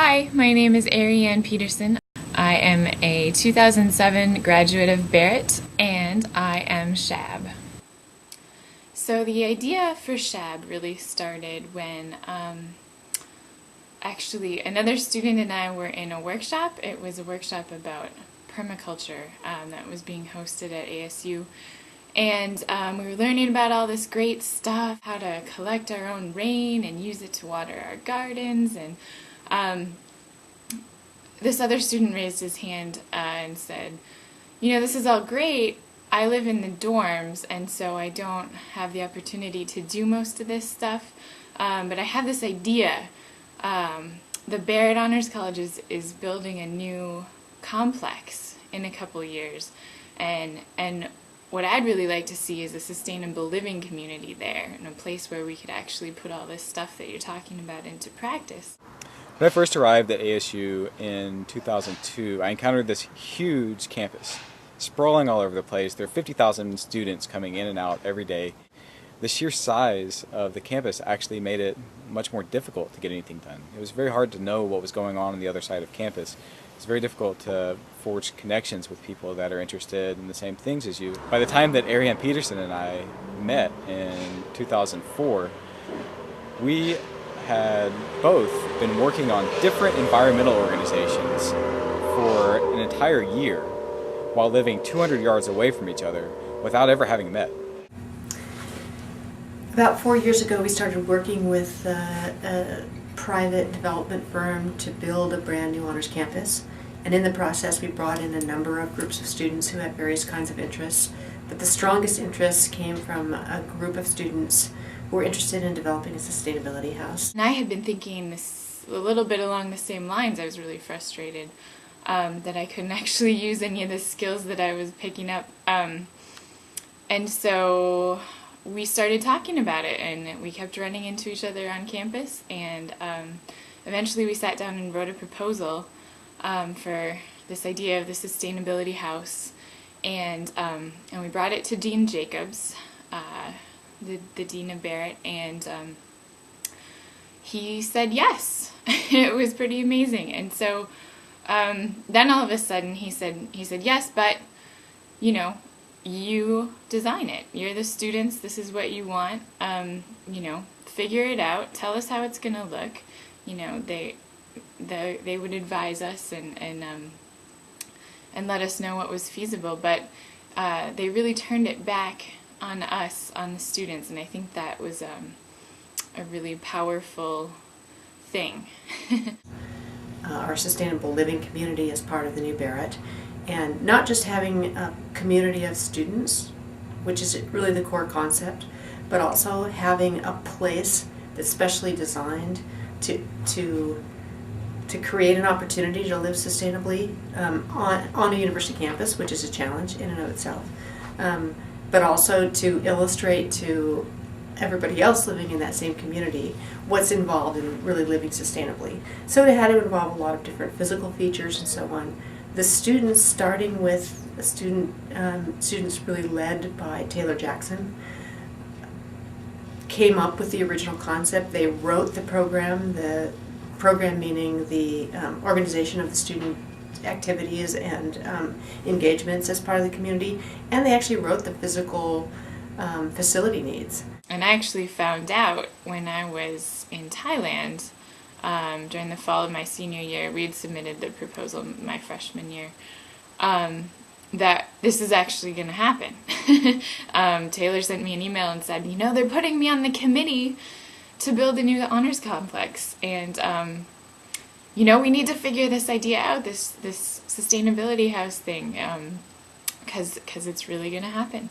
Hi, my name is Arianne Peterson. I am a 2007 graduate of Barrett, and I am SHAB. So the idea for SHAB really started when actually another student and I were in a workshop. It was a workshop about permaculture that was being hosted at ASU. And we were learning about all this great stuff, how to collect our own rain and use it to water our gardens. And this other student raised his hand and said, you know, this is all great. I live in the dorms, and so I don't have the opportunity to do most of this stuff. But I have this idea. The Barrett Honors College is building a new complex in a couple years. And what I'd really like to see is a sustainable living community there, and a place where we could actually put all this stuff that you're talking about into practice. When I first arrived at ASU in 2002, I encountered this huge campus, sprawling all over the place. There are 50,000 students coming in and out every day. The sheer size of the campus actually made it much more difficult to get anything done. It was very hard to know what was going on the other side of campus. It's very difficult to forge connections with people that are interested in the same things as you. By the time that Arianne Peterson and I met in 2004, we had both been working on different environmental organizations for an entire year while living 200 yards away from each other without ever having met. About 4 years ago, we started working with a private development firm to build a brand new honors campus. And in the process, we brought in a number of groups of students who had various kinds of interests. But the strongest interests came from a group of students who were interested in developing a sustainability house. And I had been thinking this a little bit along the same lines. I was really frustrated that I couldn't actually use any of the skills that I was picking up. And so we started talking about it, and we kept running into each other on campus, and eventually we sat down and wrote a proposal for this idea of the sustainability house, and we brought it to Dean Jacobs, the Dean of Barrett, and he said yes. It was pretty amazing. And so then all of a sudden he said yes, but you know, you design it. You're the students. This is what you want. You know, figure it out. Tell us how it's gonna look. You know, they would advise us and let us know what was feasible. But they really turned it back on us, on the students, and I think that was a really powerful thing. Our sustainable living community is part of the new Barrett. And not just having a community of students, which is really the core concept, but also having a place that's specially designed to create an opportunity to live sustainably on a university campus, which is a challenge in and of itself, but also to illustrate to everybody else living in that same community what's involved in really living sustainably. So it had to involve a lot of different physical features and so on. The students, starting with students really led by Taylor Jackson, came up with the original concept. They wrote the program meaning the organization of the student activities and engagements as part of the community, and they actually wrote the physical facility needs. And I actually found out when I was in Thailand, during the fall of my senior year. We had submitted the proposal my freshman year, that this is actually going to happen. Taylor sent me an email and said, you know, they're putting me on the committee to build a new honors complex, and you know, we need to figure this idea out, this sustainability house thing, because it's really going to happen.